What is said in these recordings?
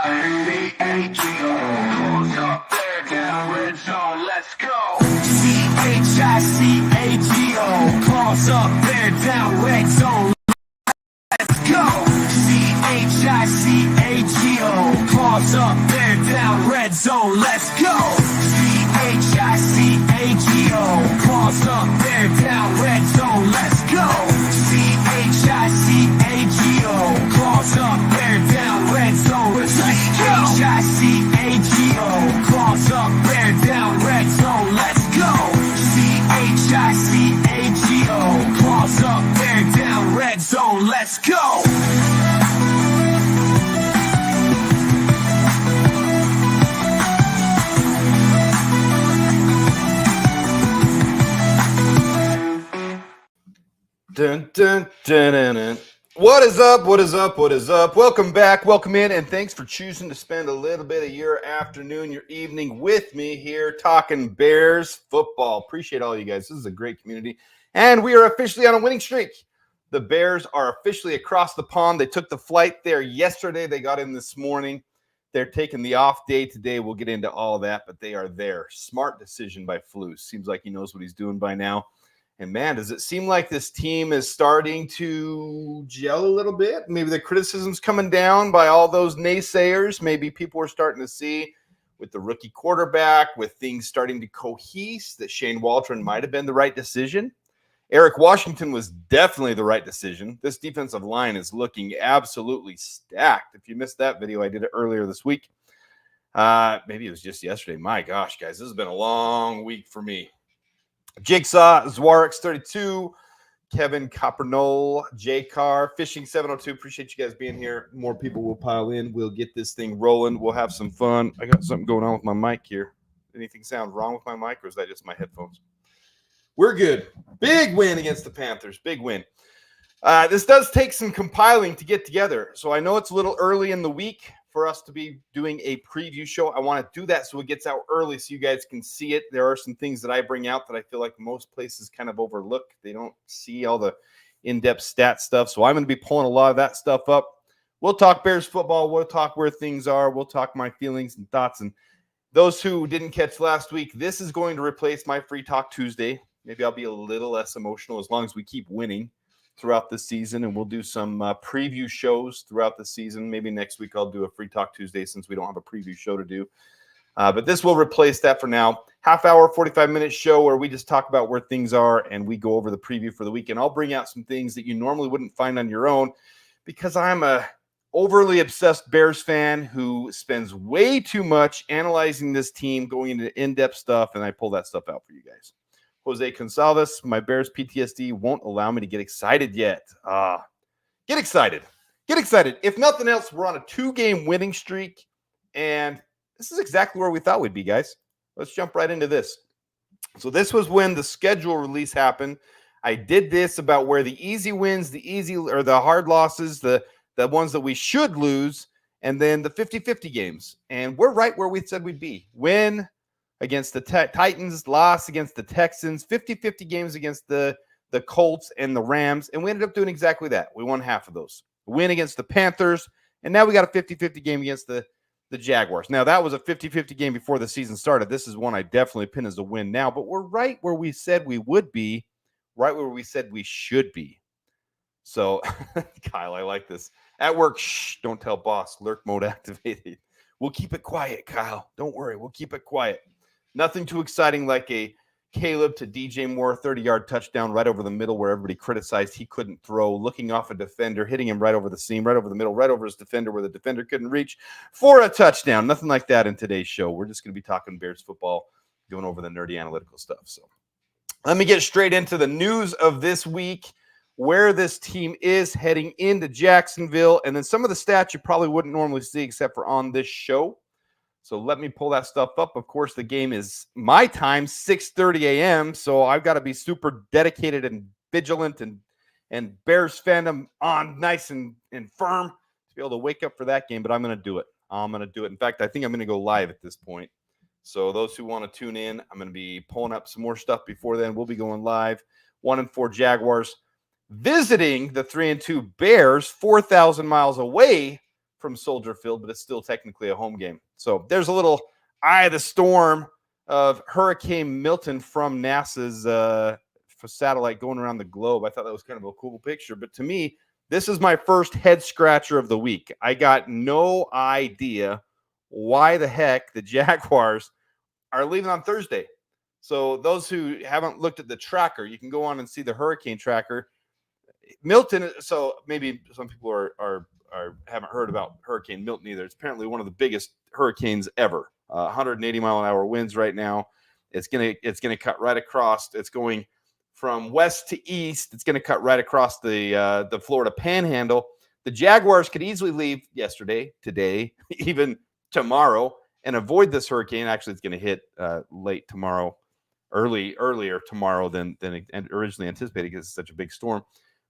Close up, there, down, red zone, let's go. C-H-I-C-A-G-O. Close up, there, down, red zone, let's go. C-H-I-C-A-G-O. Close up, there, down, red zone, let's go. C-H-I-C-A-G-O. Close up, there, down, red zone, let's go. C-H-I-C-A-G-O. Close up, there, down, red zone, let's go. C-H-I-C-A-G-O. Close up, there, down, red zone, let's go. C-H-I-C-A-G-O. Close up, there, down, red zone, let's go. Dun, dun, dun, dun, dun. What is up? What is up? What is up? Welcome back. Welcome in, and thanks for choosing to spend a little bit of your afternoon, your evening with me here talking Bears football. Appreciate all you guys. This is a great community, and we are officially on a winning streak. The Bears are officially across the pond. They took the flight there yesterday. They got in this morning. They're taking the off day today. We'll get into all that, but they are there. Smart decision by Flus. Seems like he knows what he's doing by now. And, man, does it seem like this team is starting to gel a little bit? Maybe the criticism's coming down by all those naysayers. Maybe people are starting to see with the rookie quarterback, with things starting to cohese, that Shane Waldron might have been the right decision. Eric Washington was definitely the right decision. This defensive line is looking absolutely stacked. If you missed that video, I did it earlier this week. Maybe it was just yesterday. My gosh, guys, this has been a long week for me. Jigsaw, Zwarix 32, Kevin Coppernoll, J Carr, Fishing 702. Appreciate you guys being here. More people will pile in. We'll get this thing rolling. We'll have some fun. I got something going on with my mic here. Anything sound wrong with my mic, or is that just my headphones? We're good. Big win against the Panthers. Big win. This does take some compiling to get together. So I know it's a little early in the week for us to be doing a preview show. I want to do that so it gets out early so you guys can see it. There are some things that I bring out that I feel like most places kind of overlook. They don't see all the in-depth stat stuff. So I'm going to be pulling a lot of that stuff up. We'll talk Bears football. We'll talk where things are. We'll talk my feelings and thoughts. And those who didn't catch last week, this is going to replace my Free Talk Tuesday. Maybe I'll be a little less emotional as long as we keep winning throughout the season, and we'll do some preview shows throughout the season. Maybe next week I'll do a Free Talk Tuesday since we don't have a preview show to do. But this will replace that for now. Half hour, 45-minute show where we just talk about where things are and we go over the preview for the week. And I'll bring out some things that you normally wouldn't find on your own because I'm a overly obsessed Bears fan who spends way too much analyzing this team, going into in-depth stuff, and I pull that stuff out for you guys. Jose Gonzalez, my Bears PTSD won't allow me to get excited yet. Get excited. Get excited. If nothing else, we're on a 2-game winning streak, and this is exactly where we thought we'd be, guys. Let's jump right into this. So this was when the schedule release happened. I did this about where the easy wins, the hard losses, the ones that we should lose, and then the 50-50 games. And we're right where we said we'd be. Win against the Titans, loss against the Texans, 50-50 games against the Colts and the Rams, and we ended up doing exactly that. We won half of those. Win against the Panthers, and now we got a 50-50 game against the Jaguars. Now, that was a 50-50 game before the season started. This is one I definitely pin as a win now, but we're right where we said we would be, right where we said we should be. So, Kyle, I like this. At work, shh, don't tell boss. Lurk mode activated. We'll keep it quiet, Kyle. Don't worry. We'll keep it quiet. Nothing too exciting like a Caleb to DJ Moore 30-yard touchdown right over the middle where everybody criticized he couldn't throw, looking off a defender, hitting him right over the seam, right over the middle, right over his defender where the defender couldn't reach for a touchdown. Nothing like that in today's show. We're just going to be talking Bears football, going over the nerdy analytical stuff. So let me get straight into the news of this week, where this team is heading into Jacksonville, and then some of the stats you probably wouldn't normally see except for on this show. So let me pull that stuff up. Of course, the game is my time, 6:30 a.m., so I've got to be super dedicated and vigilant and Bears fandom on nice and firm to be able to wake up for that game, but I'm going to do it. I'm going to do it. In fact, I think I'm going to go live at this point. So those who want to tune in, I'm going to be pulling up some more stuff before then. We'll be going live. 1-4 Jaguars visiting the 3-2 Bears, 4,000 miles away from Soldier Field, but it's still technically a home game. So there's a little eye of the storm of Hurricane Milton from NASA's satellite going around the globe. I thought that was kind of a cool picture. But to me, this is my first head scratcher of the week. I got no idea why the heck the Jaguars are leaving on Thursday. So those who haven't looked at the tracker, you can go on and see the hurricane tracker. Milton, so maybe some people are haven't heard about Hurricane Milton either. It's apparently one of the biggest hurricanes ever. 180 mile an hour winds right now. It's gonna cut right across. It's going from west to east. It's gonna cut right across the Florida Panhandle. The Jaguars could easily leave yesterday, today, even tomorrow, and avoid this hurricane. Actually, it's gonna hit late tomorrow, earlier tomorrow than originally anticipated because it's such a big storm.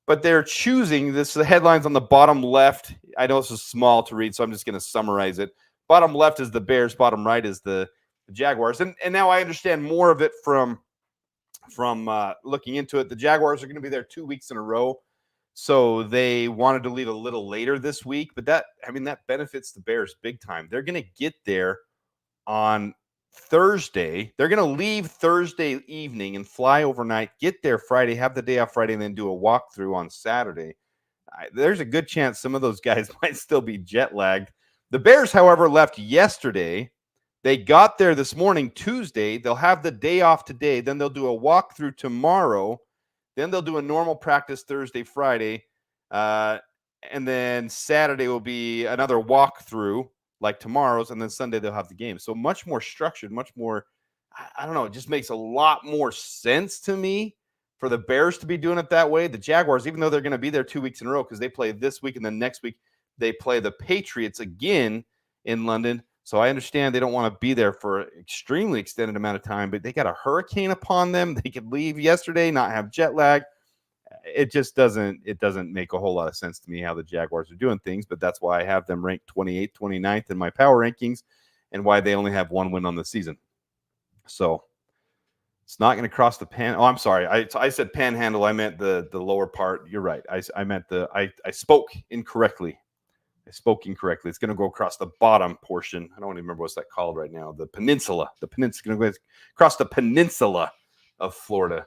But they're choosing this. The headlines on the bottom left. I know this is small to read, so I'm just going to summarize it. Bottom left is the Bears. Bottom right is the Jaguars. And now I understand more of it from looking into it. The Jaguars are going to be there 2 weeks in a row, so they wanted to leave a little later this week. But that benefits the Bears big time. They're going to get there on Thursday. They're going to leave Thursday evening and fly overnight, get there Friday, have the day off Friday, and then do a walkthrough on Saturday. There's a good chance some of those guys might still be jet lagged. The Bears, however, left yesterday. They got there this morning, Tuesday. They'll have the day off today. Then they'll do a walkthrough tomorrow. Then they'll do a normal practice Thursday, Friday. And then Saturday will be another walkthrough like tomorrow's, and then Sunday they'll have the game. So much more structured, much more, I don't know, it just makes a lot more sense to me for the Bears to be doing it that way. The Jaguars, even though they're going to be there 2 weeks in a row because they play this week and then next week they play the Patriots again in London. So I understand they don't want to be there for an extremely extended amount of time, but they got a hurricane upon them. They could leave yesterday, not have jet lag. It just doesn't make a whole lot of sense to me how the Jaguars are doing things, but that's why I have them ranked 28th, 29th in my power rankings and why they only have one win on the season. So it's not going to cross the Oh, I'm sorry. I said panhandle. I meant the lower part. You're right. I meant I spoke incorrectly. It's going to go across the bottom portion. I don't even remember what's that called right now. The peninsula. The peninsula going to go across the peninsula of Florida.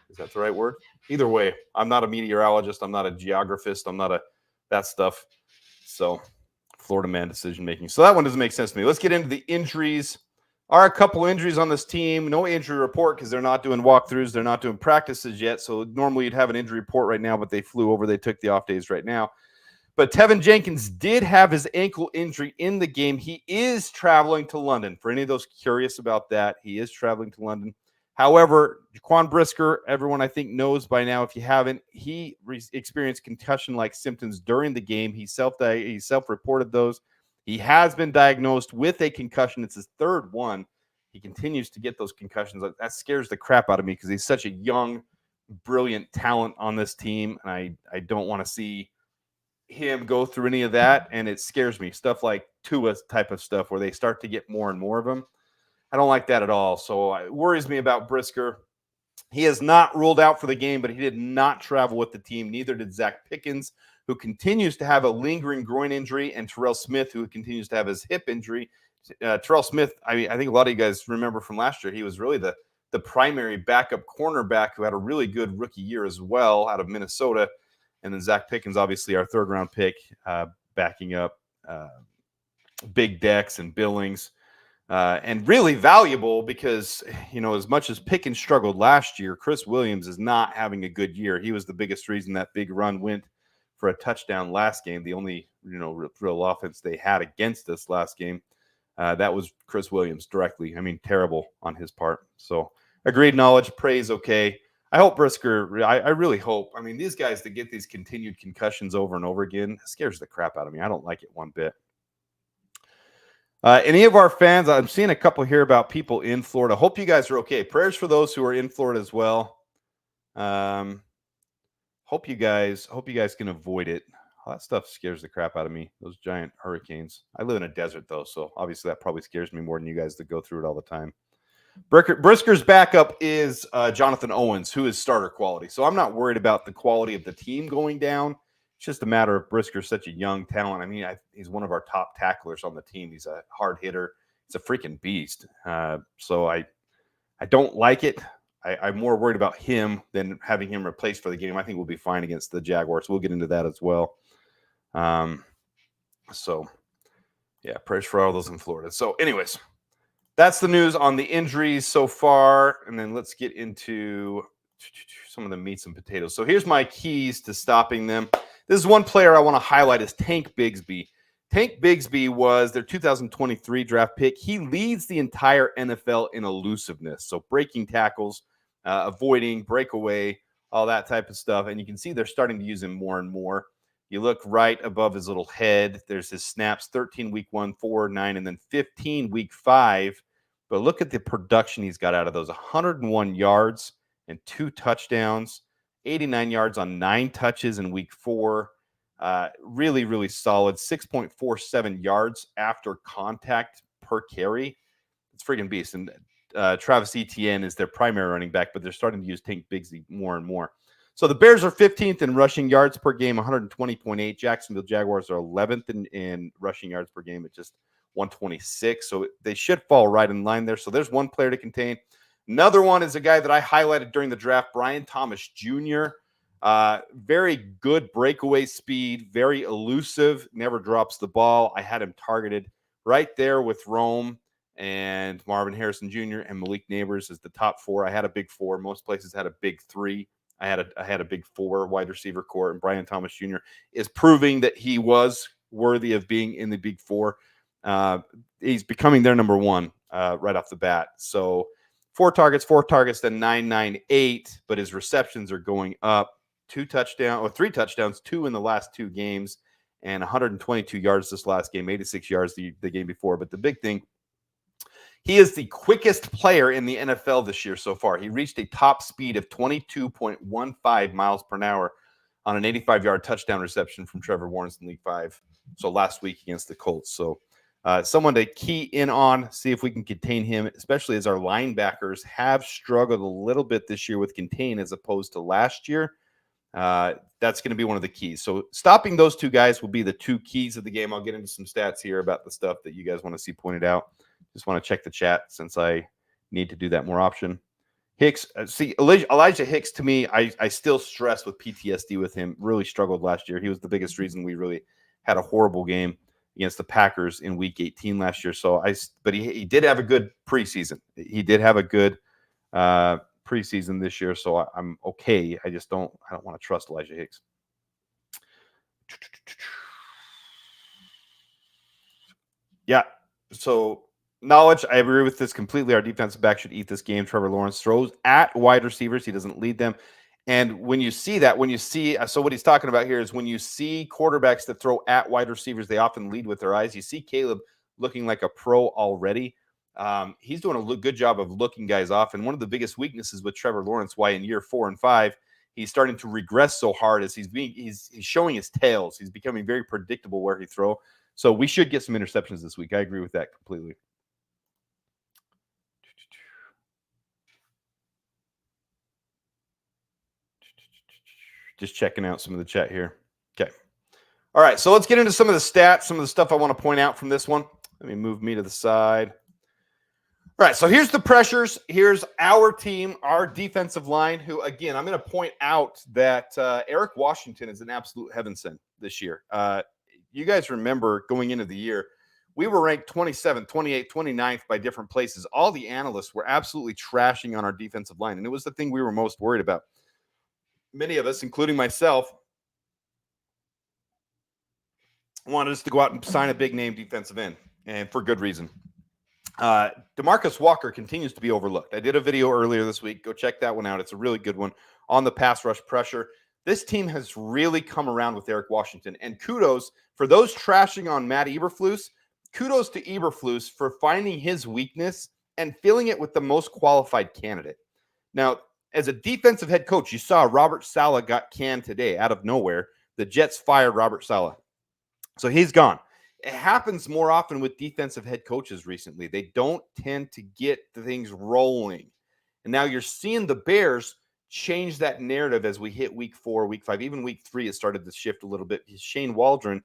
Is that the right word? Either way, I'm not a meteorologist. I'm not a geographist. I'm not that stuff. So, Florida man decision making. So that one doesn't make sense to me. Let's get into the injuries. Are a couple injuries on this team. No injury report because they're not doing walkthroughs. They're not doing practices yet. So normally you'd have an injury report right now, but they flew over. They took the off days right now. But Tevin Jenkins did have his ankle injury in the game. He is traveling to London. For any of those curious about that, he is traveling to London. However, Jaquan Brisker, everyone I think knows by now, if you haven't, he experienced concussion-like symptoms during the game. He self-reported those. He has been diagnosed with a concussion. It's his third one. He continues to get those concussions. That scares the crap out of me because he's such a young, brilliant talent on this team, and I don't want to see him go through any of that, and it scares me. Stuff like Tua type of stuff where they start to get more and more of them. I don't like that at all. So it worries me about Brisker. He is not ruled out for the game, but he did not travel with the team. Neither did Zach Pickens, who continues to have a lingering groin injury, and Terrell Smith, who continues to have his hip injury. Terrell Smith, I think a lot of you guys remember from last year, he was really the primary backup cornerback who had a really good rookie year as well out of Minnesota. And then Zach Pickens, obviously our third-round pick, backing up Big Dex and Billings. And really valuable because, as much as Pickens struggled last year, Chris Williams is not having a good year. He was the biggest reason that big run went for a touchdown last game. The only, real offense they had against us last game. That was Chris Williams directly. I mean, terrible on his part. So agreed knowledge, praise, okay. I hope Brisker, I really hope. I mean, these guys that get these continued concussions over and over again scares the crap out of me. I don't like it one bit. Any of our fans, I'm seeing a couple here about people in Florida. Hope you guys are okay. Prayers for those who are in Florida as well. Hope you guys can avoid it. All that stuff scares the crap out of me, those giant hurricanes. I live in a desert, though, so obviously that probably scares me more than you guys that go through it all the time. Brisker's backup is Jonathan Owens, who is starter quality. So I'm not worried about the quality of the team going down, It's just a matter of Brisker's such a young talent. I mean, he's one of our top tacklers on the team. He's a hard hitter. He's a freaking beast. So I don't like it. I'm more worried about him than having him replaced for the game. I think we'll be fine against the Jaguars. We'll get into that as well. So, yeah, prayers for all those in Florida. So, anyways, that's the news on the injuries so far. And then let's get into some of the meats and potatoes. So here's my keys to stopping them. This is one player I want to highlight is Tank Bigsby. Tank Bigsby was their 2023 draft pick. He leads the entire NFL in elusiveness. So breaking tackles, avoiding, breakaway, all that type of stuff. And you can see they're starting to use him more and more. You look right above his little head. There's his snaps, 13 week 1, 4, 9, and then 15 week 5. But look at the production he's got out of those. 101 yards and 2 touchdowns, 89 yards on 9 touches in week 4. Really, really solid. 6.47 yards after contact per carry. It's friggin' beast. And Travis Etienne is their primary running back, but they're starting to use Tank Bigsby more and more. So the Bears are 15th in rushing yards per game, 120.8. Jacksonville Jaguars are 11th in rushing yards per game at just 126. So they should fall right in line there. So there's one player to contain. Another one is a guy that I highlighted during the draft, Brian Thomas Jr. Very good breakaway speed, very elusive, never drops the ball. I had him targeted right there with Rome and Marvin Harrison Jr. and Malik Neighbors as the top 4. I had a big 4. Most places had a big 3. I had a big 4 wide receiver core, and Brian Thomas Jr. is proving that he was worthy of being in the big 4. He's becoming their number 1 right off the bat. So 4 targets, then 998, but his receptions are going up. 3 touchdowns, 2 in the last 2 games, and 122 yards this last game, 86 yards the game before. But the big thing, he is the quickest player in the NFL this year so far. He reached a top speed of 22.15 miles per hour on an 85-yard touchdown reception from Trevor Lawrence in Week 5. So last week against the Colts. So someone to key in on, see if we can contain him, especially as our linebackers have struggled a little bit this year with contain as opposed to last year. That's going to be one of the keys. So stopping those 2 guys will be the 2 keys of the game. I'll get into some stats here about the stuff that you guys want to see pointed out. Just want to check the chat since I need to do that more often. Hicks, see, Elijah Hicks, to me, I still stress with PTSD with him. Really struggled last year. He was the biggest reason we really had a horrible game against the Packers in Week 18 last year. But he did have a good preseason. He did have a good preseason this year, so I'm okay. I don't want to trust Elijah Hicks. Yeah, so knowledge, I agree with this completely. Our defensive back should eat this game. Trevor Lawrence throws at wide receivers. He doesn't lead them. And when you see that, so what he's talking about here is when you see quarterbacks that throw at wide receivers, they often lead with their eyes. You see Caleb looking like a pro already. He's doing a good job of looking guys off. And one of the biggest weaknesses with Trevor Lawrence, why in year 4 and 5, he's starting to regress so hard as he's showing his tails. He's becoming very predictable where he throws. So we should get some interceptions this week. I agree with that completely. Just checking out some of the chat here. Okay. All right, so let's get into some of the stats, some of the stuff I want to point out from this one. Let me move me to the side. All right, so here's the pressures. Here's our team, our defensive line, who, again, I'm going to point out that Eric Washington is an absolute heaven sent this year. You guys remember going into the year, we were ranked 27th, 28th, 29th by different places. All the analysts were absolutely trashing on our defensive line, and it was the thing we were most worried about. Many of us, including myself, wanted us to go out and sign a big-name defensive end, and for good reason. DeMarcus Walker continues to be overlooked. I did a video earlier this week. Go check that one out. It's a really good one on the pass rush pressure. This team has really come around with Eric Washington, and kudos for those trashing on Matt Eberflus. Kudos to Eberflus for finding his weakness and filling it with the most qualified candidate. Now, as a defensive head coach, you saw Robert Saleh got canned today out of nowhere. The Jets fired Robert Saleh. So he's gone. It happens more often with defensive head coaches recently. They don't tend to get things rolling. And now you're seeing the Bears changed that narrative as we hit week 4, week 5, even week 3, it started to shift a little bit. Shane Waldron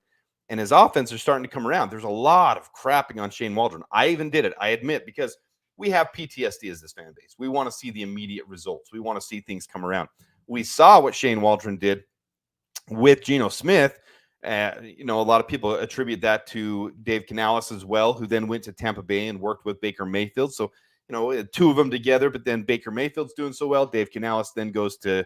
and his offense are starting to come around. There's a lot of crapping on Shane Waldron. I even did it, I admit, because we have PTSD as this fan base. We want to see the immediate results. We want to see things come around. We saw what Shane Waldron did with Geno Smith. A lot of people attribute that to Dave Canales as well, who then went to Tampa Bay and worked with Baker Mayfield. So, two of them together, but then Baker Mayfield's doing so well. Dave Canales then goes to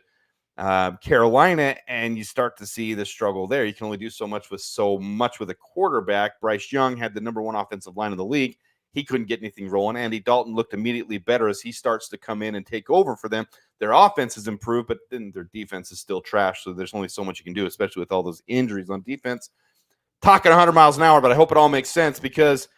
Carolina, and you start to see the struggle there. You can only do so much with a quarterback. Bryce Young had the number 1 offensive line in the league. He couldn't get anything rolling. Andy Dalton looked immediately better as he starts to come in and take over for them. Their offense has improved, but then their defense is still trash. So there's only so much you can do, especially with all those injuries on defense. Talking 100 miles an hour, but I hope it all makes sense because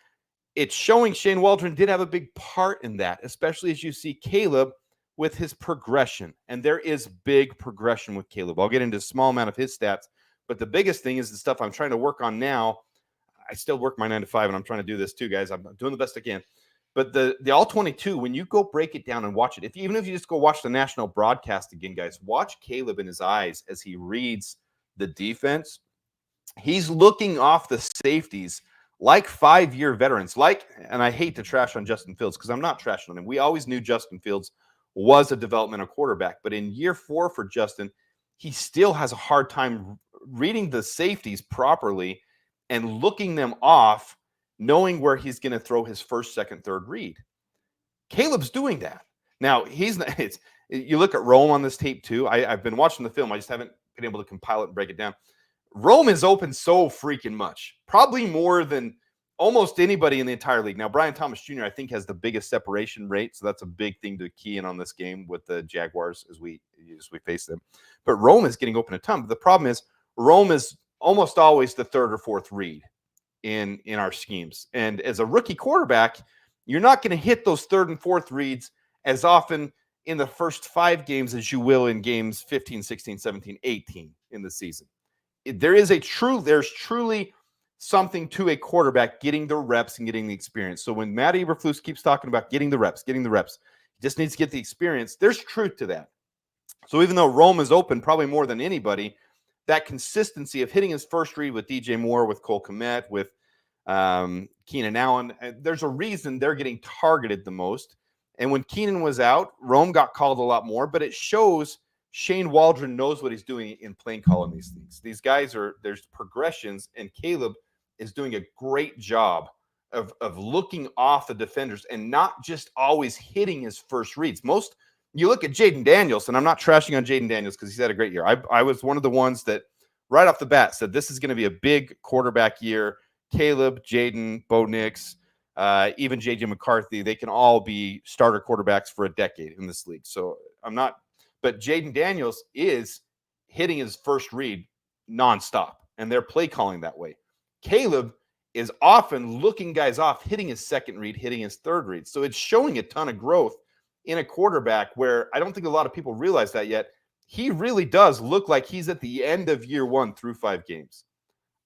it's showing Shane Waldron did have a big part in that, especially as you see Caleb with his progression. And there is big progression with Caleb. I'll get into a small amount of his stats, but the biggest thing is the stuff I'm trying to work on now. I still work my 9 to 5, and I'm trying to do this too, guys. I'm doing the best I can. But the all 22, when you go break it down and watch it, even if you just go watch the national broadcast again, guys, watch Caleb in his eyes as he reads the defense. He's looking off the safeties like 5-year veterans. And I hate to trash on Justin Fields because I'm not trashing on him. We always knew Justin Fields was a developmental quarterback. But in year 4 for Justin, he still has a hard time reading the safeties properly and looking them off, knowing where he's going to throw his first, second, third read. Caleb's doing that. Now, you look at Rome on this tape too. I've been watching the film. I just haven't been able to compile it and break it down. Rome is open so freaking much, probably more than almost anybody in the entire league. Now, Brian Thomas Jr., I think, has the biggest separation rate, so that's a big thing to key in on this game with the Jaguars as we face them. But Rome is getting open a ton. But the problem is Rome is almost always the third or fourth read in our schemes. And as a rookie quarterback, you're not going to hit those third and fourth reads as often in the first 5 games as you will in games 15, 16, 17, 18 in the season. There's truly something to a quarterback getting the reps and getting the experience. So when Matt Eberflus keeps talking about getting the reps, he just needs to get the experience. There's truth to that. So even though Rome is open probably more than anybody, that consistency of hitting his first read with DJ Moore, with Cole Kmet, with Keenan Allen, there's a reason they're getting targeted the most. And when Keenan was out, Rome got called a lot more, but it shows Shane Waldron knows what he's doing in playing calling these things. These guys there's progressions, and Caleb is doing a great job of looking off the defenders and not just always hitting his first reads. You look at Jaden Daniels, and I'm not trashing on Jaden Daniels because he's had a great year. I was one of the ones that right off the bat said this is going to be a big quarterback year. Caleb, Jaden, Bo Nix, even J.J. McCarthy, they can all be starter quarterbacks for a decade in this league. So but Jaden Daniels is hitting his first read nonstop, and they're play calling that way. Caleb is often looking guys off, hitting his second read, hitting his third read. So it's showing a ton of growth in a quarterback where I don't think a lot of people realize that yet. He really does look like he's at the end of year 1 through 5 games.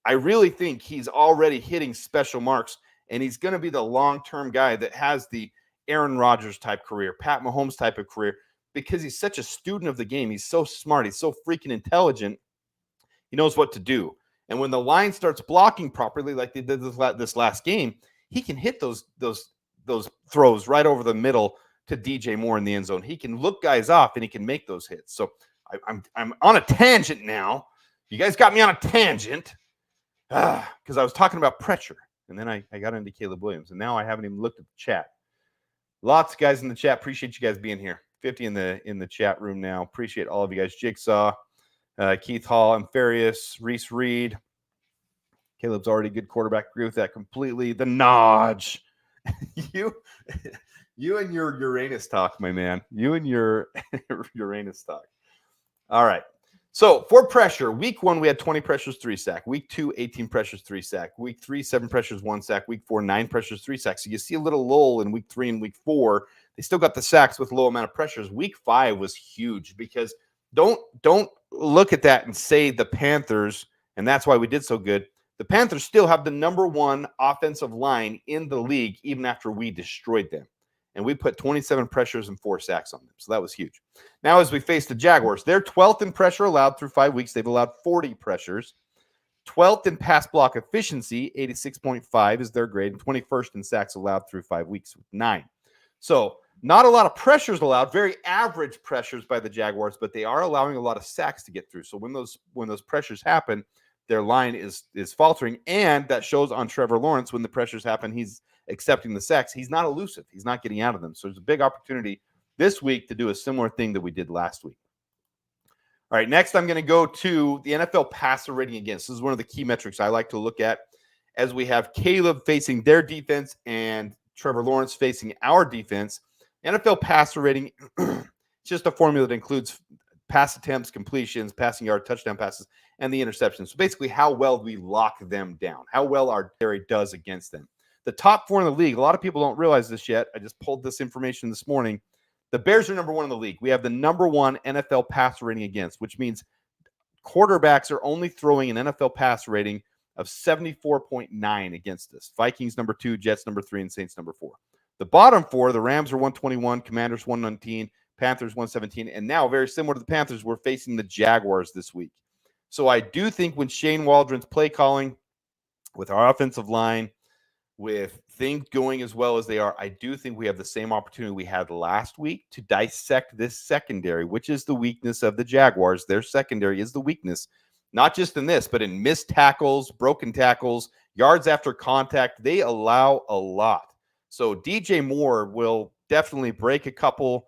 I really think he's already hitting special marks, and he's going to be the long-term guy that has the Aaron Rodgers type career, Pat Mahomes type of career, because he's such a student of the game. He's so smart. He's so freaking intelligent. He knows what to do. And when the line starts blocking properly, like they did this last game, he can hit those throws right over the middle to DJ Moore in the end zone. He can look guys off, and he can make those hits. So I'm on a tangent now. You guys got me on a tangent because I was talking about pressure, and then I got into Caleb Williams, and now I haven't even looked at the chat. Lots of guys in the chat. Appreciate you guys being here. 50 in the chat room now. Appreciate all of you guys. Jigsaw, Keith Hall, Ampharius, Reese Reed. Caleb's already a good quarterback. Agree with that completely. The Nodge. You and your Uranus talk, my man. You and your Uranus talk. All right. So for pressure, week 1, we had 20 pressures, 3 sack. Week 2, 18 pressures, 3 sack. Week 3, 7 pressures, 1 sack. Week 4, 9 pressures, 3 sacks. So you see a little lull in week 3 and week 4. They still got the sacks with low amount of pressures. Week 5 was huge because don't look at that and say the Panthers, and that's why we did so good. The Panthers still have the number 1 offensive line in the league even after we destroyed them. and we put 27 pressures and 4 sacks on them. So that was huge. Now, as we face the Jaguars, they're 12th in pressure allowed through 5 weeks. They've allowed 40 pressures. 12th in pass block efficiency, 86.5 is their grade, and 21st in sacks allowed through 5 weeks with 9. So not a lot of pressures allowed, very average pressures by the Jaguars, but they are allowing a lot of sacks to get through. So when those pressures happen, their line is faltering, and that shows on Trevor Lawrence. When the pressures happen, he's accepting the sacks. He's not elusive. He's not getting out of them. So there's a big opportunity this week to do a similar thing that we did last week. All right, next I'm going to go to the NFL passer rating against. This is one of the key metrics I like to look at as we have Caleb facing their defense and Trevor Lawrence facing our defense. NFL passer rating, it's just a formula that includes pass attempts, completions, passing yard, touchdown passes, and the interceptions. So basically how well we lock them down, how well our Derry does against them. The top 4 in the league, a lot of people don't realize this yet. I just pulled this information this morning. The Bears are number 1 in the league. We have the number 1 NFL passer rating against, which means quarterbacks are only throwing an NFL passer rating of 74.9 against us. Vikings number 2, Jets number 3, and Saints number 4. The bottom 4, the Rams are 121, Commanders 119, Panthers 117, and now very similar to the Panthers, we're facing the Jaguars this week. So I do think when Shane Waldron's play calling with our offensive line, with things going as well as they are, I do think we have the same opportunity we had last week to dissect this secondary, which is the weakness of the Jaguars. Their secondary is the weakness, not just in this, but in missed tackles, broken tackles, yards after contact. They allow a lot. So DJ Moore will definitely break a couple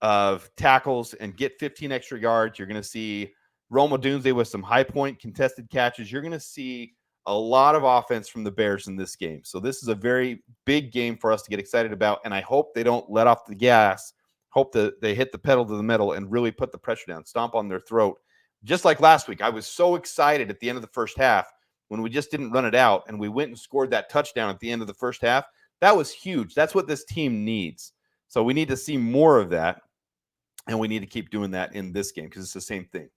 of tackles and get 15 extra yards. You're going to see Rome Odunze with some high point contested catches. You're going to see a lot of offense from the Bears in this game. So this is a very big game for us to get excited about, and I hope they don't let off the gas. Hope that they hit the pedal to the metal and really put the pressure down, stomp on their throat. Just like last week, I was so excited at the end of the first half when we just didn't run it out, and we went and scored that touchdown at the end of the first half. That was huge. That's what this team needs. So we need to see more of that, and we need to keep doing that in this game because it's the same thing.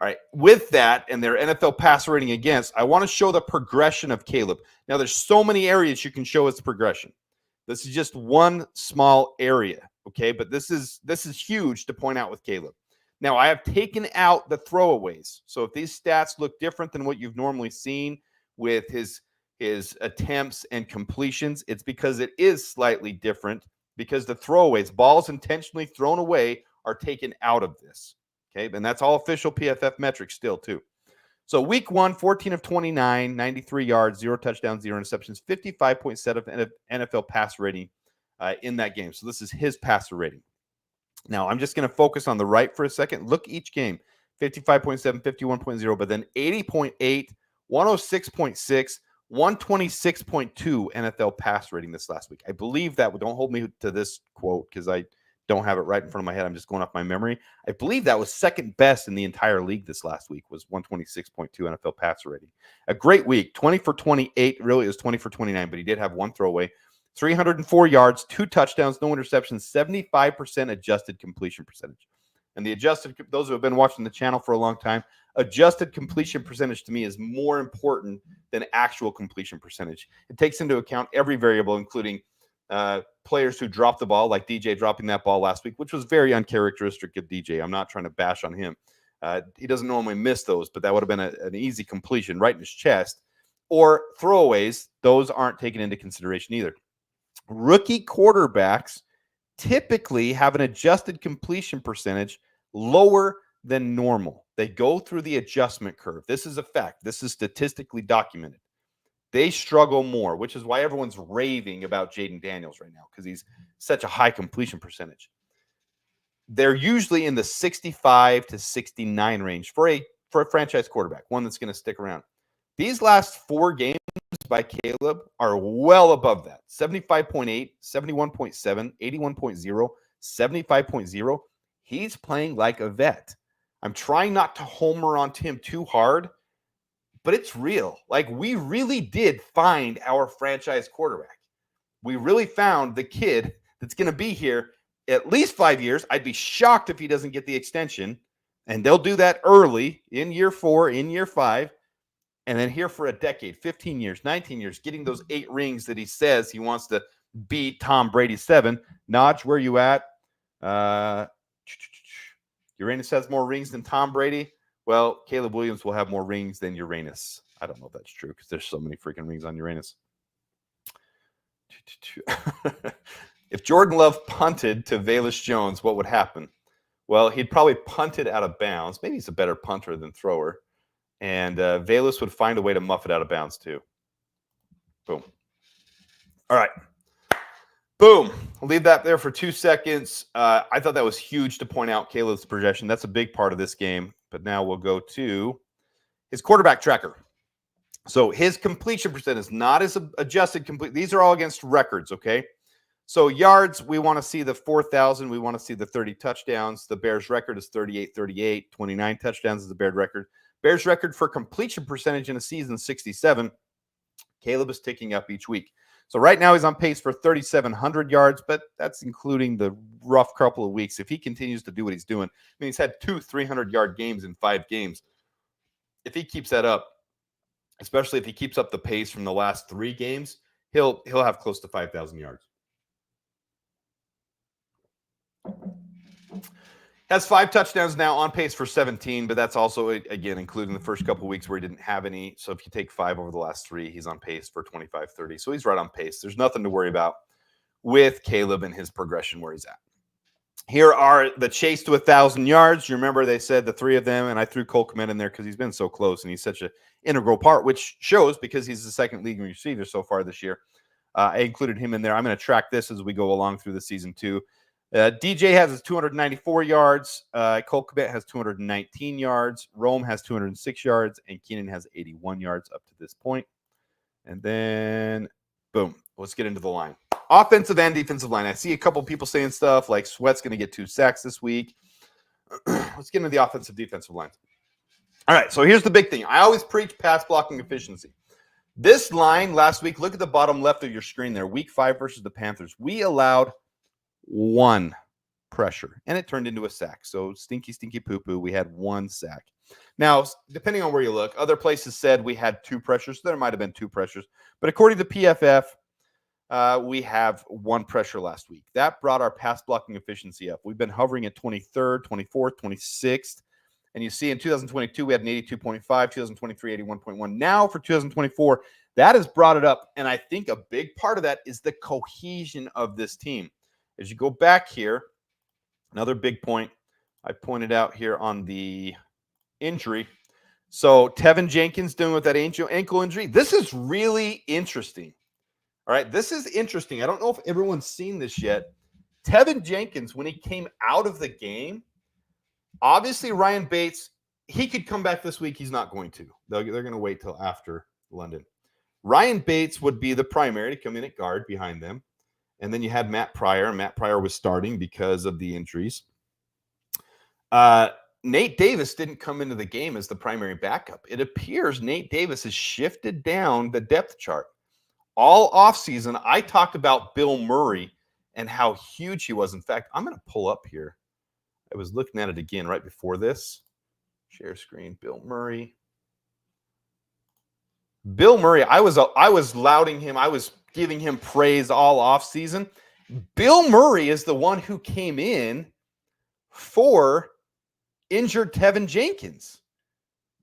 All right, with that and their NFL passer rating against, I want to show the progression of Caleb. Now, there's so many areas you can show its progression. This is just one small area, okay? But this is huge to point out with Caleb. Now, I have taken out the throwaways. So if these stats look different than what you've normally seen with his attempts and completions, it's because it is slightly different because the throwaways, balls intentionally thrown away, are taken out of this. Okay, and that's all official PFF metrics still, too. So week 1, 14 of 29, 93 yards, 0 touchdowns, 0 interceptions, 55.7 NFL pass rating in that game. So this is his passer rating. Now, I'm just going to focus on the right for a second. Look each game, 55.7, 51.0, but then 80.8, 106.6, 126.2 NFL pass rating this last week. I believe that, don't hold me to this quote because I don't have it right in front of my head. I'm just going off my memory. I believe that was second best in the entire league this last week, was 126.2 NFL passer rating. A great week, 20 for 28. Really, it was 20 for 29, but he did have one throwaway. 304 yards, 2 touchdowns, no interceptions, 75% adjusted completion percentage. And the adjusted, those who have been watching the channel for a long time, adjusted completion percentage to me is more important than actual completion percentage. It takes into account every variable, including players who drop the ball, like DJ dropping that ball last week, which was very uncharacteristic of DJ. I'm not trying to bash on him. He doesn't normally miss those, but that would have been an easy completion right in his chest. Or throwaways, those aren't taken into consideration either. Rookie quarterbacks typically have an adjusted completion percentage lower than normal. They go through the adjustment curve. This is a fact. This is statistically documented. They struggle more, which is why everyone's raving about Jaden Daniels right now, because he's such a high completion percentage. They're usually in the 65 to 69 range for a franchise quarterback, one that's going to stick around. These last 4 games by Caleb are well above that. 75.8, 71.7, 81.0, 75.0. He's playing like a vet. I'm trying not to homer on him too hard, but it's real. Like, we really did find our franchise quarterback. We really found the kid that's going to be here at least 5 years. I'd be shocked if he doesn't get the extension, and they'll do that early in year 4, in year 5, and then here for a decade, 15 years, 19 years, getting those 8 rings that he says he wants to beat Tom Brady 7. Notch, where you at? Uranus has more rings than Tom Brady. Well, Caleb Williams will have more rings than Uranus. I don't know if that's true because there's so many freaking rings on Uranus. If Jordan Love punted to Velus Jones, what would happen? Well, he'd probably punt it out of bounds. Maybe he's a better punter than thrower. And Velus would find a way to muff it out of bounds too. Boom. All right. Boom. I'll leave that there for 2 seconds. I thought that was huge to point out Caleb's projection. That's a big part of this game. But now we'll go to his quarterback tracker. So his completion percent is not as adjusted complete. These are all against records, okay? So yards, we want to see the 4,000. We want to see the 30 touchdowns. The Bears record is 38-38. 29 touchdowns is the Bears record. Bears record for completion percentage in a season, 67. Caleb is ticking up each week. So right now he's on pace for 3,700 yards, but that's including the rough couple of weeks. If he continues to do what he's doing, I mean, he's had 2 300-yard games in 5 games. If he keeps that up, especially if he keeps up the pace from the last 3 games, he'll have close to 5,000 yards. Has 5 touchdowns now, on pace for 17, but that's also, again, including the first couple of weeks where he didn't have any. So if you take 5 over the last 3, he's on pace for 25, 30. So he's right on pace. There's nothing to worry about with Caleb and his progression where he's at. Here are the chase to 1,000 yards. You remember they said the 3 of them, and I threw Cole Kmet in there because he's been so close, and he's such an integral part, which shows because he's the second leading receiver so far this year. I included him in there. I'm going to track this as we go along through the season too. DJ has his 294 yards. Cole Kmet has 219 yards. Rome has 206 yards. And Keenan has 81 yards up to this point. And then, boom, let's get into the line. Offensive and defensive line. I see a couple people saying stuff like Sweat's going to get 2 sacks this week. Let's get into the offensive defensive line. All right, so here's the big thing. I always preach pass blocking efficiency. This line last week, look at the bottom left of your screen there. Week 5 versus the Panthers. We allowed 1 pressure, and it turned into a sack. So stinky poo-poo, we had 1 sack. Now, depending on where you look, other places said we had 2 pressures. There might have been 2 pressures. But according to PFF, we have 1 pressure last week. That brought our pass blocking efficiency up. We've been hovering at 23rd, 24th, 26th. And you see in 2022, we had an 82.5, 2023, 81.1. Now for 2024, that has brought it up. And I think a big part of that is the cohesion of this team. As you go back here, another big point I pointed out here on the injury. So Tevin Jenkins dealing with that ankle injury. This is really interesting. All right, this is interesting. I don't know if everyone's seen this yet. Tevin Jenkins, when he came out of the game, obviously Ryan Bates, he could come back this week. He's not going to. They're going to wait till after London. Ryan Bates would be the primary to come in at guard behind them. And then you had Matt Pryor. Matt Pryor was starting because of the injuries. Nate Davis didn't come into the game as the primary backup. It appears Nate Davis has shifted down the depth chart. All offseason, I talked about Bill Murray and how huge he was. In fact, I'm going to pull up here. I was looking at it again right before this. Share screen, Bill Murray. Bill Murray, I was lauding him. I was giving him praise all offseason. Bill Murray is the one who came in for injured Tevin Jenkins.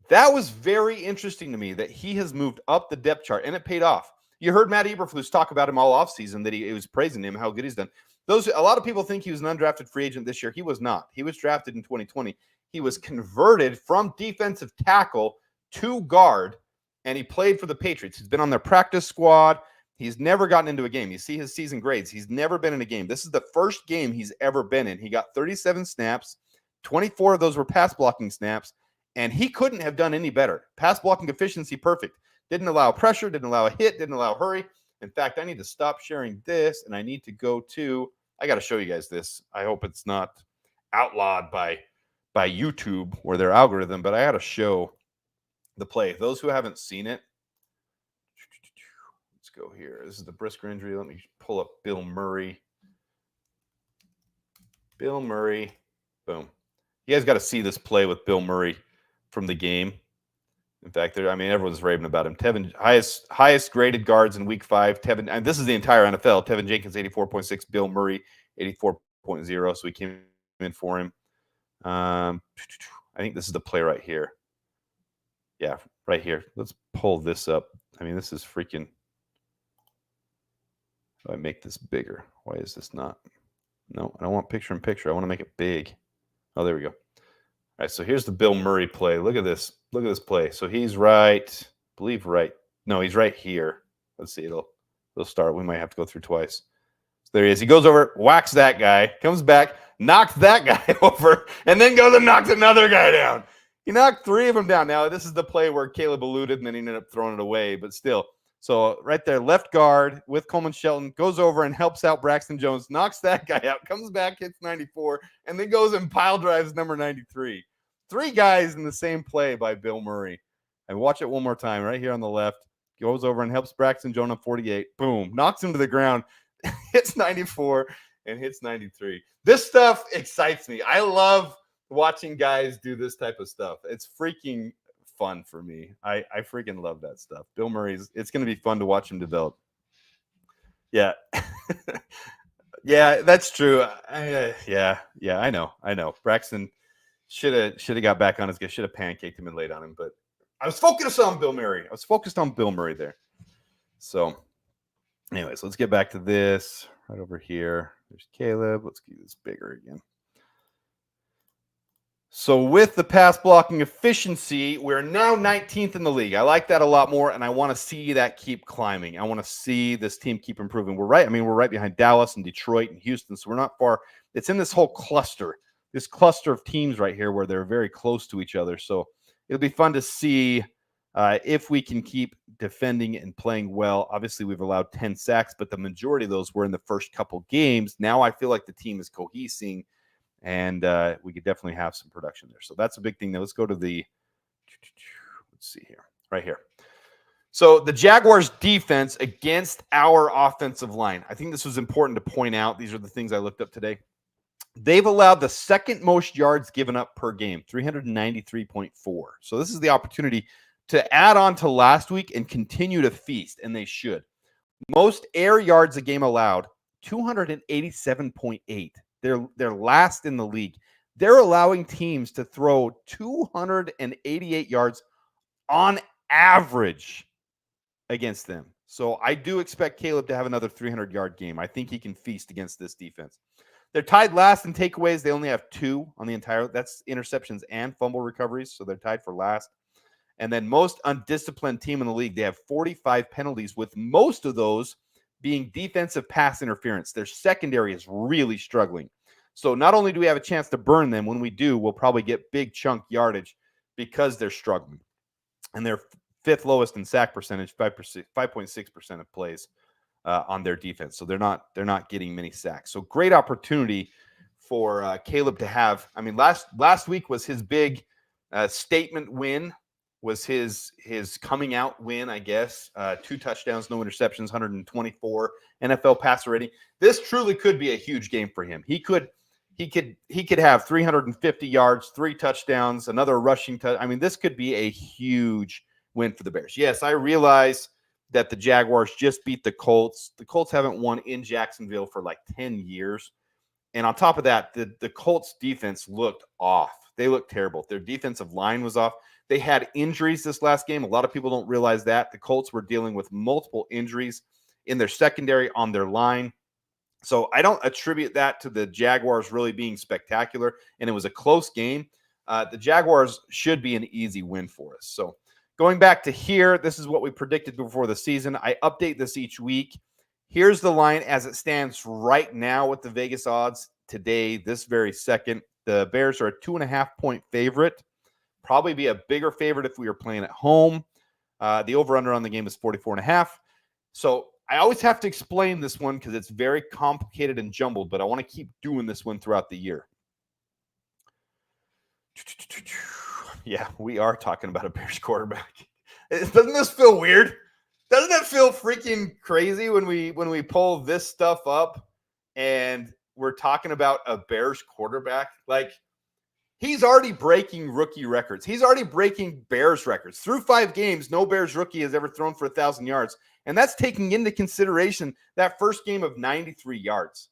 That was very interesting to me that he has moved up the depth chart, and it paid off. You heard Matt Eberflus talk about him all offseason, that he was praising him, how good he's done. A lot of people think he was an undrafted free agent this year. He was not. He was drafted in 2020. He was converted from defensive tackle to guard, and he played for the Patriots. He's been on their practice squad. He's never gotten into a game. You see his season grades. He's never been in a game. This is the first game he's ever been in. He got 37 snaps. 24 of those were pass blocking snaps, and he couldn't have done any better. Pass blocking efficiency, perfect. Didn't allow pressure, didn't allow a hit, didn't allow hurry. In fact, I need to stop sharing this, and I need to go to – I got to show you guys this. I hope it's not outlawed by YouTube or their algorithm, but I got to show the play. Those who haven't seen it, let's go here. This is the Brisker injury. Let me pull up Bill Murray. Bill Murray. Boom. You guys got to see this play with Bill Murray from the game. In fact, everyone's raving about him. Tevin, highest graded guards in week 5. Tevin, and this is the entire NFL. Tevin Jenkins, 84.6. Bill Murray, 84.0. So we came in for him. I think this is the play right here. Yeah, right here. Let's pull this up. This is freaking. How do I make this bigger? Why is this not? No, I don't want picture in picture. I want to make it big. Oh, there we go. All right, so here's the Bill Murray play. Look at this. Look at this play. So he's right. I believe right. No, he's right here. Let's see. It'll start. We might have to go through twice. So there he is. He goes over, whacks that guy, comes back, knocks that guy over, and then goes and knocks another guy down. He knocked 3 of them down. Now, this is the play where Caleb eluded, and then he ended up throwing it away. But still, so right there, left guard with Coleman Shelton, goes over and helps out Braxton Jones, knocks that guy out, comes back, hits 94, and then goes and pile drives number 93. 3 guys in the same play by Bill Murray. And watch it one more time right here on the left. Goes over and helps Braxton Jones on 48. Boom. Knocks him to the ground. Hits 94 and hits 93. This stuff excites me. I love watching guys do this type of stuff. It's freaking fun for me. I freaking love that stuff. Bill Murray's, it's going to be fun to watch him develop. Yeah. Yeah, that's true. Yeah, I know. Braxton should have got back on his guy, should have pancaked him and laid on him, but I was focused on Bill Murray there. So anyways, let's get back to this right over here. There's Caleb. Let's get this bigger again. So with the pass blocking efficiency, we're now 19th in the league. I like that a lot more, and I want to see that keep climbing. I want to see this team keep improving. We're right behind Dallas and Detroit and Houston, so we're not far. It's in this whole cluster, this cluster of teams right here where they're very close to each other. So it'll be fun to see if we can keep defending and playing well. Obviously, we've allowed 10 sacks, but the majority of those were in the first couple games. Now I feel like the team is cohesing, and we could definitely have some production there. So that's a big thing. Now let's go to the, let's see here, right here. So the Jaguars defense against our offensive line. I think this was important to point out. These are the things I looked up today. They've allowed the second most yards given up per game, 393.4. So this is the opportunity to add on to last week and continue to feast, and they should. Most air yards a game allowed, 287.8. They're last in the league. They're allowing teams to throw 288 yards on average against them. So I do expect Caleb to have another 300-yard game. I think he can feast against this defense. They're tied last in takeaways. They only have 2 on the entire. That's interceptions and fumble recoveries, so they're tied for last. And then most undisciplined team in the league, they have 45 penalties, with most of those being defensive pass interference. Their secondary is really struggling. So not only do we have a chance to burn them, when we do, we'll probably get big chunk yardage because they're struggling. And they're 5th lowest in sack percentage, 5.6% of plays on their defense. So they're not getting many sacks. So great opportunity for Caleb to have. I mean, last week was his big statement win. Was his coming out win, I guess. 2 touchdowns, no interceptions, 124 NFL passer rating. This truly could be a huge game for him. He could have 350 yards, 3 touchdowns, another rushing touch. I mean, this could be a huge win for the Bears. Yes, I realize that the Jaguars just beat the Colts. The Colts haven't won in Jacksonville for like 10 years. And on top of that, the Colts defense looked off. They looked terrible. Their defensive line was off. They had injuries this last game. A lot of people don't realize that. The Colts were dealing with multiple injuries in their secondary, on their line. So I don't attribute that to the Jaguars really being spectacular, and it was a close game. The Jaguars should be an easy win for us. So going back to here, this is what we predicted before the season. I update this each week. Here's the line as it stands right now with the Vegas odds today, this very second. The Bears are a 2.5-point favorite. Probably be a bigger favorite if we were playing at home. The over-under on the game is 44.5. So I always have to explain this one because it's very complicated and jumbled, but I want to keep doing this one throughout the year. Yeah, we are talking about a Bears quarterback. Doesn't this feel weird? Doesn't it feel freaking crazy when we pull this stuff up and we're talking about a Bears quarterback? Like, He's already breaking rookie records. He's already breaking Bears records. Through 5 games, no Bears rookie has ever thrown for 1,000 yards. And that's taking into consideration that first game of 93 yards.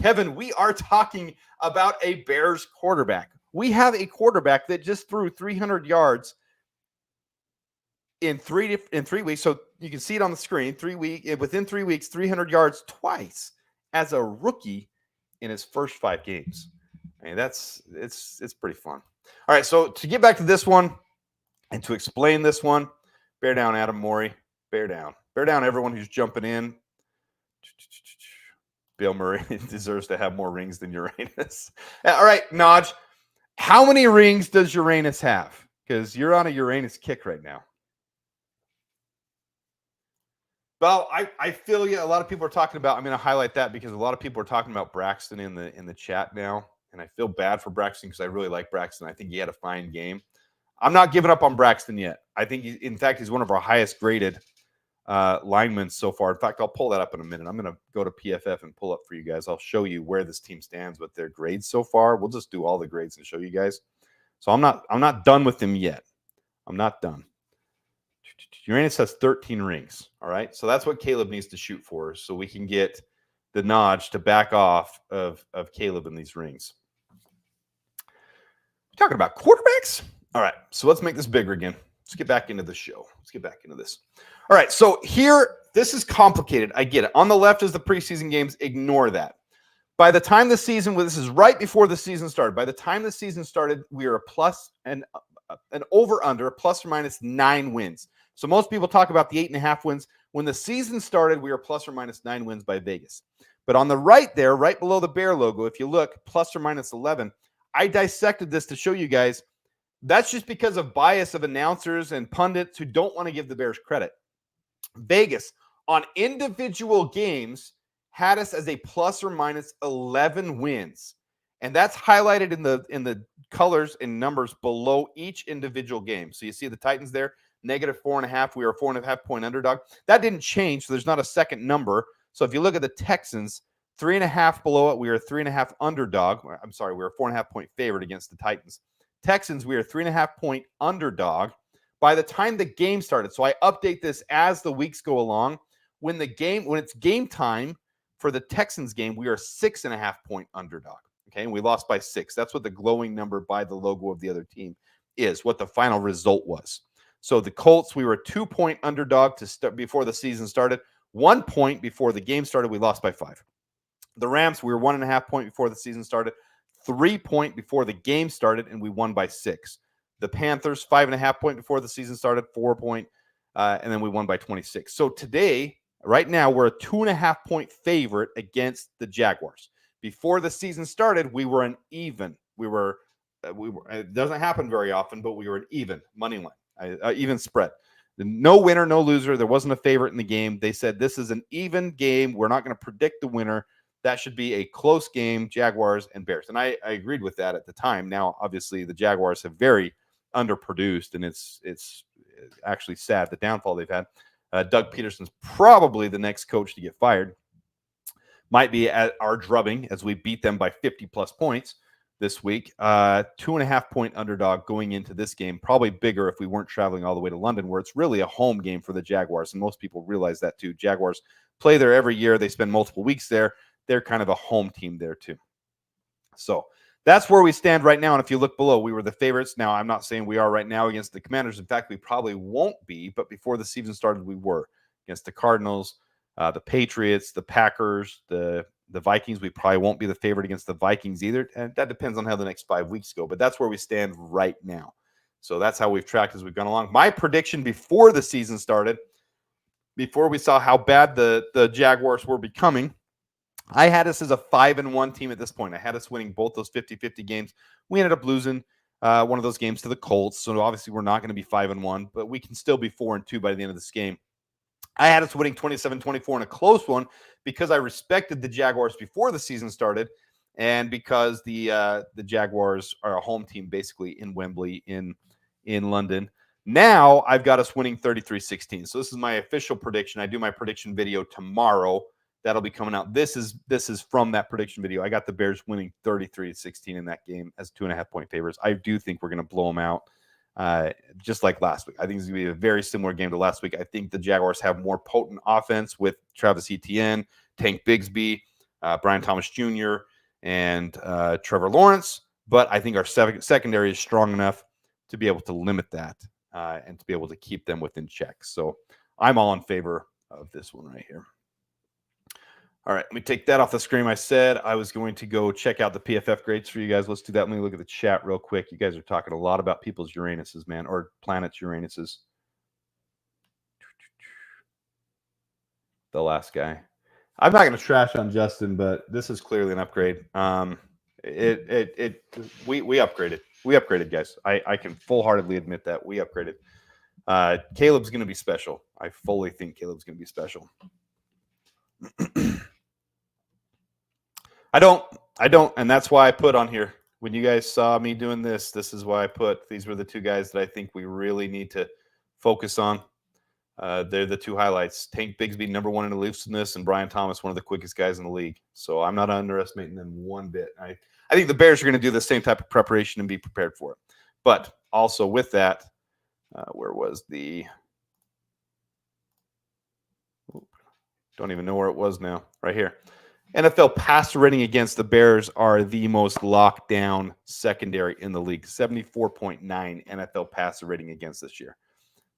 Kevin, we are talking about a Bears quarterback. We have a quarterback that just threw 300 yards in 3 weeks. So you can see it on the screen. Within 3 weeks, 300 yards twice as a rookie in his first 5 games. I mean, it's pretty fun. All right, so to get back to this one and to explain this one, bear down, Adam Morey. Bear down. Bear down, everyone who's jumping in. Bill Murray deserves to have more rings than Uranus. All right, Naj, how many rings does Uranus have? Because you're on a Uranus kick right now. Well, I feel you. A lot of people are talking about. I'm going to highlight that because a lot of people are talking about Braxton in the chat now, and I feel bad for Braxton because I really like Braxton. I think he had a fine game. I'm not giving up on Braxton yet. I think, in fact, he's one of our highest graded linemen so far. In fact, I'll pull that up in a minute. I'm going to go to PFF and pull up for you guys. I'll show you where this team stands with their grades so far. We'll just do all the grades and show you guys. So I'm not done with them yet. I'm not done. Uranus has 13 rings. All right. So that's what Caleb needs to shoot for so we can get the Naj to back off of Caleb in these rings. We're talking about quarterbacks. All right. So let's make this bigger again. Let's get back into the show. Let's get back into this. All right. So here, this is complicated. I get it. On the left is the preseason games. Ignore that. By the time the season, this is right before the season started. By the time the season started, we are a plus and an over-under, plus or minus 9 wins. So most people talk about the 8.5 wins. When the season started, we were plus or minus 9 wins by Vegas. But on the right there, right below the Bear logo, if you look, plus or minus 11, I dissected this to show you guys. That's just because of bias of announcers and pundits who don't want to give the Bears credit. Vegas, on individual games, had us as a plus or minus 11 wins. And that's highlighted in the colors and numbers below each individual game. So you see the Titans there, -4.5. We were a 4.5 point underdog. That didn't change, so there's not a second number. So if you look at the Texans, 3.5 below it, we were a 3.5 underdog. I'm sorry, we were a 4.5 point favorite against the Titans. Texans, we were a 3.5 point underdog by the time the game started. So I update this as the weeks go along. When it's game time for the Texans game, we are a 6.5 point underdog. Okay, and we lost by 6. That's what the glowing number by the logo of the other team is, what the final result was. So the Colts, we were a 2 point underdog to start before the season started. 1 point before the game started, we lost by 5. The Rams, we were 1.5 point before the season started, 3 point before the game started, and we won by 6. The Panthers, 5.5 point before the season started, 4 point, and then we won by 26. So today, right now, we're a 2.5 point favorite against the Jaguars. Before the season started, we were an even. We were. It doesn't happen very often, but we were an even money line, even spread. No winner, no loser. There wasn't a favorite in the game. They said this is an even game. We're not going to predict the winner. That should be a close game, Jaguars and Bears. And I agreed with that at the time. Now, obviously, the Jaguars have very underproduced, and it's actually sad, the downfall they've had. Doug Peterson's probably the next coach to get fired. Might be at our drubbing as we beat them by 50-plus points this week. 2.5 point underdog going into this game. Probably bigger if we weren't traveling all the way to London, where it's really a home game for the Jaguars. And most people realize that too. Jaguars play there every year. They spend multiple weeks there. They're kind of a home team there too. So that's where we stand right now. And if you look below, we were the favorites. Now, I'm not saying we are right now against the Commanders. In fact, we probably won't be. But before the season started, we were against the Cardinals, the Patriots, the Packers, the Vikings. We probably won't be the favorite against the Vikings either. And that depends on how the next 5 weeks go. But that's where we stand right now. So that's how we've tracked as we've gone along. My prediction before the season started, before we saw how bad the Jaguars were becoming, I had us as a 5-1 team at this point. I had us winning both those 50-50 games. We ended up losing one of those games to the Colts. So obviously we're not going to be 5-1, but we can still be 4-2 by the end of this game. I had us winning 27-24 in a close one because I respected the Jaguars before the season started, and because the Jaguars are a home team basically in Wembley in London. Now I've got us winning 33-16. So this is my official prediction. I do my prediction video tomorrow. That'll be coming out. This is from that prediction video. I got the Bears winning 33-16 in that game as 2.5-point favorites. I do think we're going to blow them out, just like last week. I think it's going to be a very similar game to last week. I think the Jaguars have more potent offense with Travis Etienne, Tank Bigsby, Brian Thomas Jr., and Trevor Lawrence. But I think our secondary is strong enough to be able to limit that and to be able to keep them within check. So I'm all in favor of this one right here. All right, let me take that off the screen. I said I was going to go check out the PFF grades for you guys. Let's do that. Let me look at the chat real quick. You guys are talking a lot about people's Uranuses, man, or planets Uranuses. The last guy. I'm not going to trash on Justin, but this is clearly an upgrade. We upgraded. We upgraded, guys. I can full-heartedly admit that we upgraded. Caleb's going to be special. I fully think Caleb's going to be special. I don't, and that's why I put on here. When you guys saw me doing this, this is why I put these were the two guys that I think we really need to focus on. They're the two highlights. Tank Bigsby, number one in elusiveness, and Brian Thomas, one of the quickest guys in the league. So I'm not underestimating them one bit. I think the Bears are going to do the same type of preparation and be prepared for it. But also with that, where was the – don't even know where it was now. Right here. NFL passer rating against the Bears are the most locked down secondary in the league. 74.9 NFL passer rating against this year.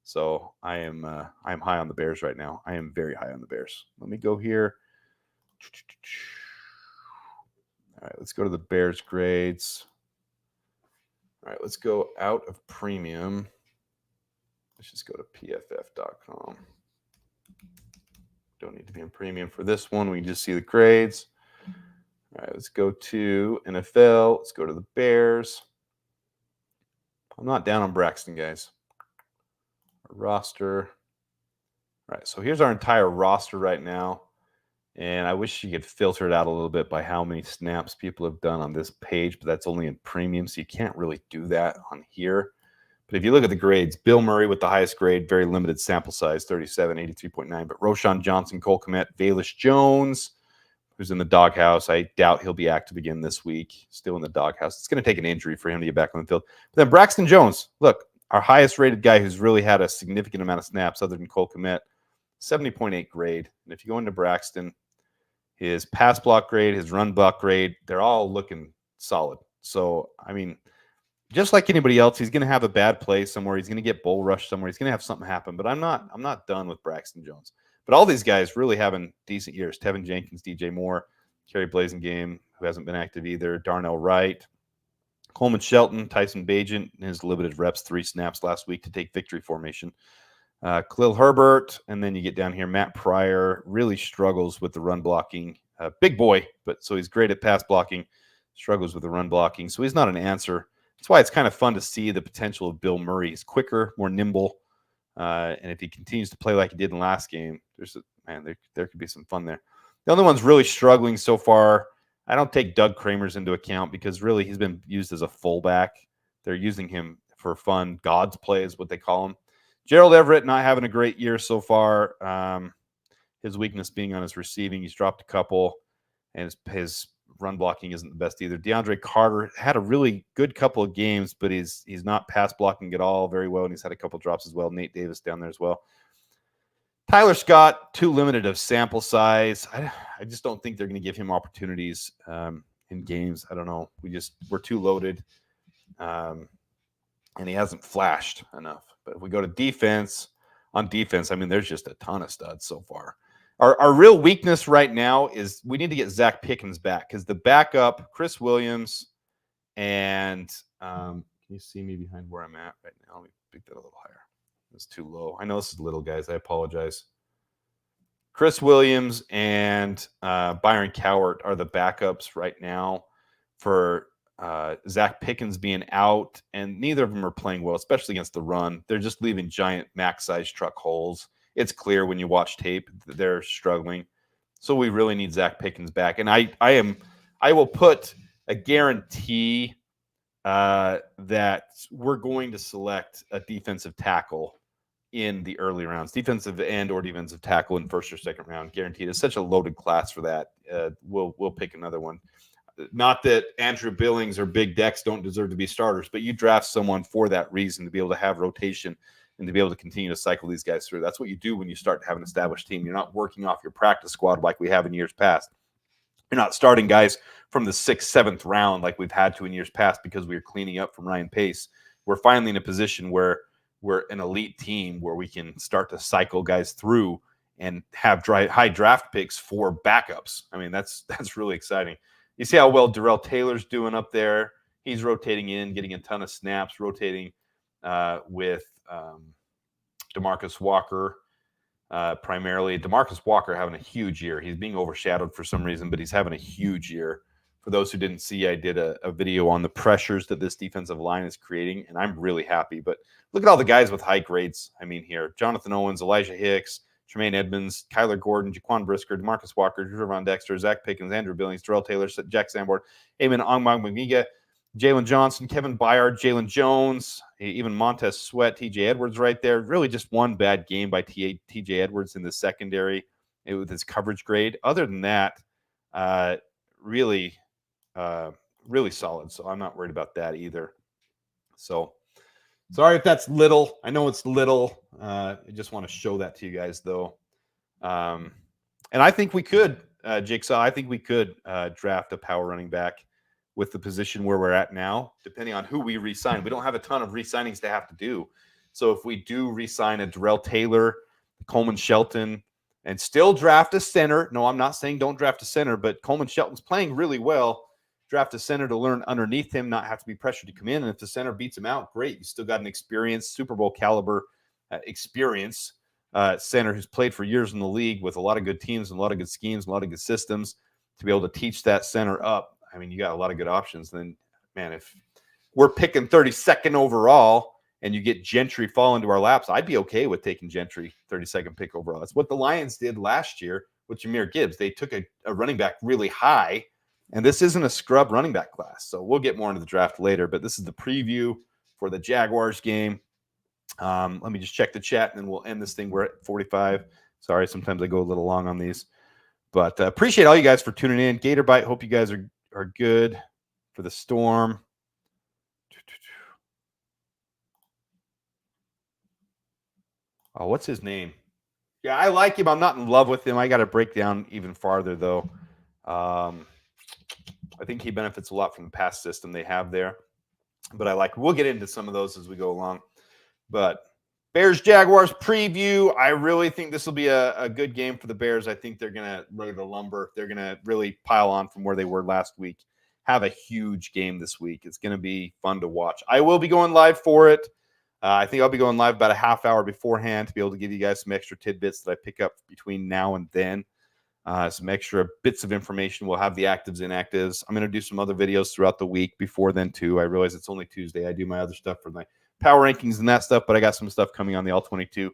So I'm high on the Bears right now. I am very high on the Bears. Let me go here. All right, let's go to the Bears grades. All right, let's go out of premium. Let's just go to pff.com. Don't need to be in premium for this one. We can just see the grades. All right, let's go to NFL. Let's go to the Bears. I'm not down on Braxton, guys. Our roster. All right, so here's our entire roster right now. And I wish you could filter it out a little bit by how many snaps people have done on this page, but that's only in premium, so you can't really do that on here. But if you look at the grades, Bill Murray with the highest grade, very limited sample size, 37, 83.9. But Roshan Johnson, Cole Kmet, Valish Jones, who's in the doghouse. I doubt he'll be active again this week. Still in the doghouse. It's going to take an injury for him to get back on the field. But then Braxton Jones, look, our highest rated guy who's really had a significant amount of snaps other than Cole Kmet, 70.8 grade. And if you go into Braxton, his pass block grade, his run block grade, they're all looking solid. So, I mean, just like anybody else, he's going to have a bad play somewhere. He's going to get bull rushed somewhere. He's going to have something happen. But I'm not done with Braxton Jones. But all these guys really having decent years. Tevin Jenkins, DJ Moore, Kerry Blasingame, who hasn't been active either. Darnell Wright, Coleman Shelton, Tyson Bagent, in his limited reps, 3 snaps last week to take victory formation. Khalil Herbert, and then you get down here. Matt Pryor really struggles with the run blocking. Big boy, but so he's great at pass blocking. Struggles with the run blocking, so he's not an answer. That's why it's kind of fun to see the potential of Bill Murray. He's quicker, more nimble, and if he continues to play like he did in the last game, there could be some fun there. The only one's really struggling so far, I don't take Doug Kramer's into account because really he's been used as a fullback. They're using him for fun. God's play is what they call him. Gerald Everett not having a great year so far. His weakness being on his receiving. He's dropped a couple, and his run blocking isn't the best either. DeAndre Carter had a really good couple of games, but he's not pass blocking at all very well, and he's had a couple drops as well. Nate Davis down there as well. Tyler Scott, too limited of sample size. I just don't think they're going to give him opportunities in games. I don't know. We're too loaded, and he hasn't flashed enough. But if we go to defense, I mean, there's just a ton of studs so far. Our real weakness right now is we need to get Zach Pickens back because the backup, Chris Williams, and can you see me behind where I'm at right now? Let me pick that a little higher. It's too low. I know this is little, guys. I apologize. Chris Williams and Byron Cowart are the backups right now for Zach Pickens being out, and neither of them are playing well, especially against the run. They're just leaving giant max-sized truck holes. It's clear when you watch tape that they're struggling. So we really need Zach Pickens back. And I will put a guarantee that we're going to select a defensive tackle in the early rounds, defensive end or defensive tackle in first or second round, guaranteed. It's such a loaded class for that. We'll pick another one. Not that Andrew Billings or Big Dex don't deserve to be starters, but you draft someone for that reason, to be able to have rotation and to be able to continue to cycle these guys through. That's what you do when you start to have an established team. You're not working off your practice squad like we have in years past. You're not starting guys from the 6th, 7th round like we've had to in years past because we were cleaning up from Ryan Pace. We're finally in a position where we're an elite team where we can start to cycle guys through and have high draft picks for backups. I mean, that's really exciting. You see how well Darrell Taylor's doing up there. He's rotating in, getting a ton of snaps, rotating with DeMarcus Walker primarily. DeMarcus Walker having a huge year. He's being overshadowed for some reason, but he's having a huge year. For those who didn't see, I did a video on the pressures that this defensive line is creating, and I'm really happy. But look at all the guys with high grades. I mean, here, Jonathan Owens, Elijah Hicks, Tremaine Edmonds, Kyler Gordon, Jaquan Brisker, DeMarcus Walker, Javon Dexter, Zach Pickens, Andrew Billings, Darrell Taylor, Jack Sanborn, Eamon Ongmagmiga, Jalen Johnson, Kevin Byard, Jalen Jones, even Montez Sweat, TJ Edwards right there. Really just one bad game by TJ Edwards in the secondary with his coverage grade. Other than that, really solid. So I'm not worried about that either. So sorry if that's little. I know it's little. I just want to show that to you guys, though. And I think we could, Jigsaw, I think we could draft a power running back with the position where we're at now, depending on who we re-sign. We don't have a ton of re-signings to have to do. So if we do re-sign a Darrell Taylor, Coleman Shelton, and still draft a center. No, I'm not saying don't draft a center, but Coleman Shelton's playing really well. Draft a center to learn underneath him, not have to be pressured to come in. And if the center beats him out, great. You still got an experienced Super Bowl caliber center who's played for years in the league with a lot of good teams and a lot of good schemes, a lot of good systems to be able to teach that center up. I mean, you got a lot of good options. Then, man, if we're picking 32nd overall and you get Gentry fall into our laps, I'd be okay with taking Gentry 32nd pick overall. That's what the Lions did last year with Jahmyr Gibbs. They took a running back really high, and this isn't a scrub running back class. So we'll get more into the draft later, but this is the preview for the Jaguars game. Let me just check the chat, and then we'll end this thing. We're at 45. Sorry, sometimes I go a little long on these. But appreciate all you guys for tuning in. Gator Bite, hope you guys are good for the storm. Oh, what's his name? Yeah, I like him. I'm not in love with him. I got to break down even farther, though. I think he benefits a lot from the pass system they have there. But we'll get into some of those as we go along. But Bears-Jaguars preview. I really think this will be a good game for the Bears. I think they're going to lay the lumber. They're going to really pile on from where they were last week. Have a huge game this week. It's going to be fun to watch. I will be going live for it. I think I'll be going live about a half hour beforehand to be able to give you guys some extra tidbits that I pick up between now and then. Some extra bits of information. We'll have the actives, inactives. I'm going to do some other videos throughout the week before then, too. I realize it's only Tuesday. I do my other stuff for my power rankings and that stuff, but I got some stuff coming on the All-22,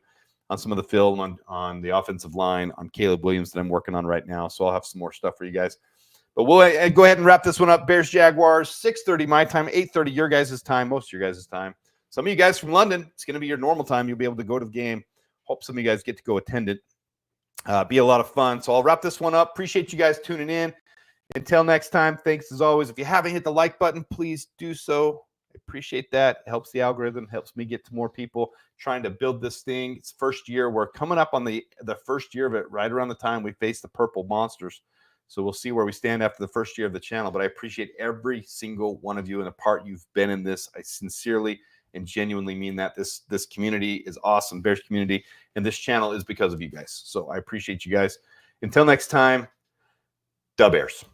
on some of the film, on the offensive line, on Caleb Williams that I'm working on right now. So I'll have some more stuff for you guys. But we'll go ahead and wrap this one up. Bears-Jaguars, 6:30 my time, 8:30 your guys' time, most of your guys' time. Some of you guys from London, it's going to be your normal time. You'll be able to go to the game. Hope some of you guys get to go attend it. Be a lot of fun. So I'll wrap this one up. Appreciate you guys tuning in. Until next time, thanks as always. If you haven't hit the like button, please do so. I appreciate that. It helps the algorithm, helps me get to more people trying to build this thing. It's first year. We're coming up on the first year of it right around the time we face the Purple Monsters. So we'll see where we stand after the first year of the channel. But I appreciate every single one of you and the part you've been in this. I sincerely and genuinely mean that. This community is awesome, Bears community, and this channel is because of you guys. So I appreciate you guys. Until next time, da Bears.